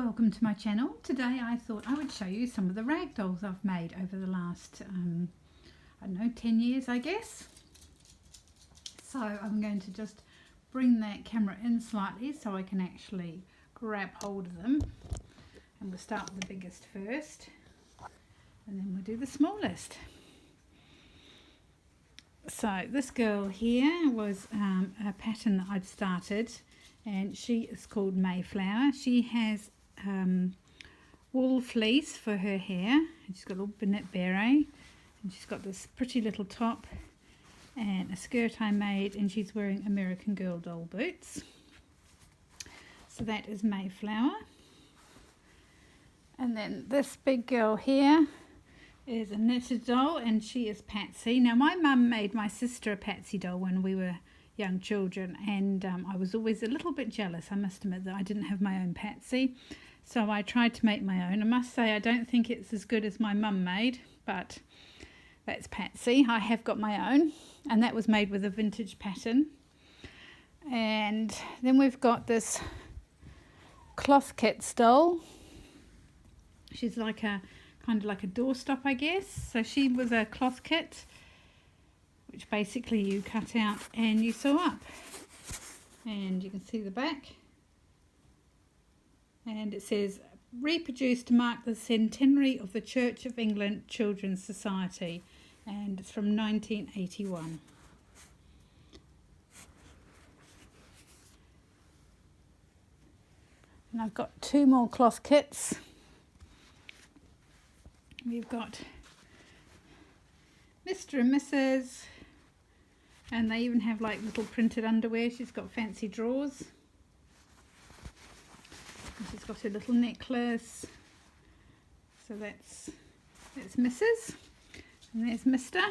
welcome to my channel. Today I thought I would show you some of the rag dolls I've made over the last, I don't know, 10 years I guess. So I'm going to just bring that camera in slightly so I can actually grab hold of them. And we'll start with the biggest first and then we'll do the smallest. So this girl here was a pattern that I'd started, and she is called Mayflower. She has wool fleece for her hair, and she's got a little bonnet beret, and she's got this pretty little top and a skirt I made, and she's wearing American Girl doll boots. So that is Mayflower. And then this big girl here is a knitted doll, and she is Patsy. Now my mum made my sister a Patsy doll when we were young children, and I was always a little bit jealous, I must admit, that I didn't have my own Patsy. So I tried to make my own. I must say I don't think it's as good as my mum made, but that's Patsy. I have got my own, and that was made with a vintage pattern. And then we've got this cloth kits doll. She's like a kind of like a doorstop, I guess. So she was a cloth kit, which basically you cut out and you sew up, and you can see the back, and it says reproduced to mark the centenary of the Church of England Children's Society, and it's from 1981. And I've got two more cloth kits. We've got Mr. and Mrs. And they even have like little printed underwear. She's got fancy drawers. And she's got a little necklace. So that's Mrs. And there's Mr.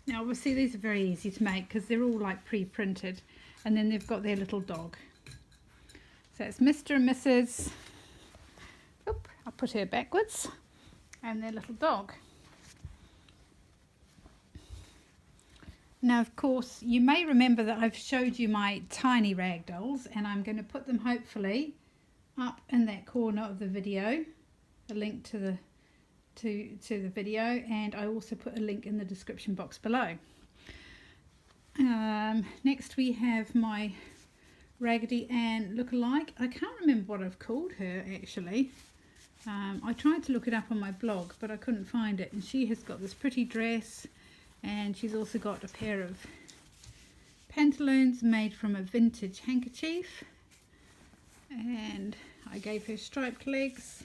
Now obviously these are very easy to make because they're all like pre-printed. And then they've got their little dog. So it's Mr. and Mrs. Oop, I'll put her backwards. And their little dog. Now, of course, you may remember that I've showed you my tiny rag dolls, and I'm going to put them hopefully up in that corner of the video, a link to the video, and I also put a link in the description box below. Next we have my Raggedy Ann lookalike. I can't remember what I've called her actually. I tried to look it up on my blog, but I couldn't find it, and she has got this pretty dress. And she's also got a pair of pantaloons made from a vintage handkerchief. And I gave her striped legs.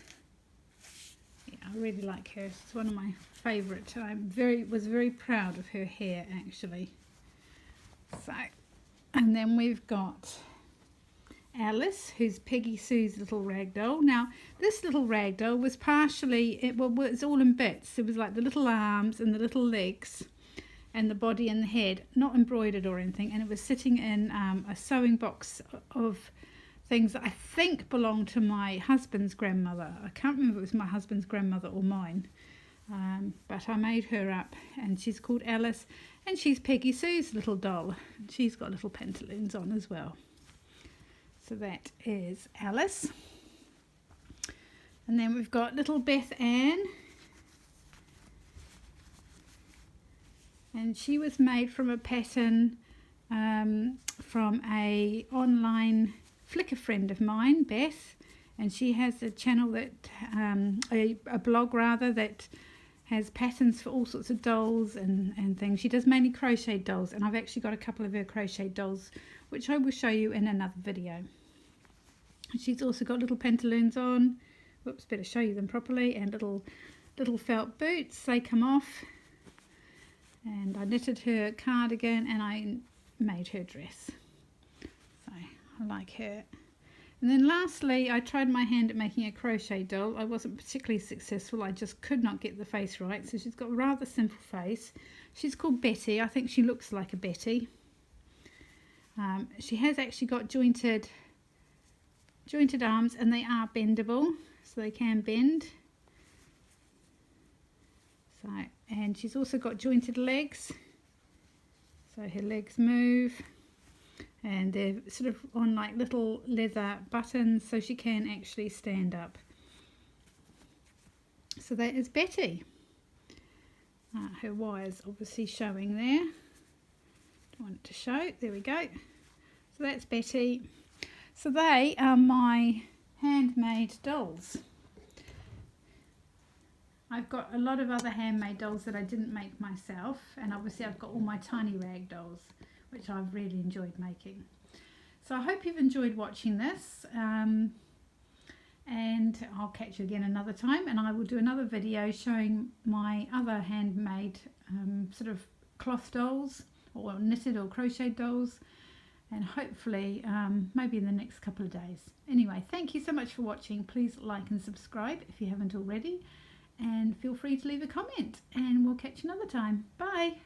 Yeah, I really like her. It's one of my favourite. I was very proud of her hair actually. So, and then we've got Alice, who's Peggy Sue's little rag doll. Now, this little rag doll was partially, it was all in bits. It was like the little arms and the little legs and the body and the head, not embroidered or anything, and it was sitting in a sewing box of things that I think belonged to my husband's grandmother. I can't remember if it was my husband's grandmother or mine, but I made her up, and she's called Alice, and she's Peggy Sue's little doll. She's got little pantaloons on as well. So that is Alice. And then we've got little Beth Ann. And she was made from a pattern from a online Flickr friend of mine, Beth, and she has a channel that a blog rather, that has patterns for all sorts of dolls and things. She does mainly crochet dolls, and I've actually got a couple of her crochet dolls which I will show you in another video. She's also got little pantaloons on. Whoops, better show you them properly, and little felt boots. They come off. And I knitted her cardigan, and I made her dress. So I like her. And then lastly, I tried my hand at making a crochet doll. I wasn't particularly successful. I just could not get the face right. So she's got a rather simple face. She's called Betty. I think she looks like a Betty. She has actually got jointed arms, and they are bendable, so they can bend. So, and she's also got jointed legs, so her legs move. and they're sort of on like little leather buttons so she can actually stand up. So that is Betty. Her wire's obviously showing there. Don't want it to show. There we go. So that's Betty. So they are my handmade dolls. I've got a lot of other handmade dolls that I didn't make myself, and obviously I've got all my tiny rag dolls, which I've really enjoyed making. So I hope you've enjoyed watching this, and I'll catch you again another time, and I will do another video showing my other handmade sort of cloth dolls or knitted or crocheted dolls, and hopefully maybe in the next couple of days. Anyway, thank you so much for watching. Please like and subscribe if you haven't already, and feel free to leave a comment, and we'll catch you another time. Bye.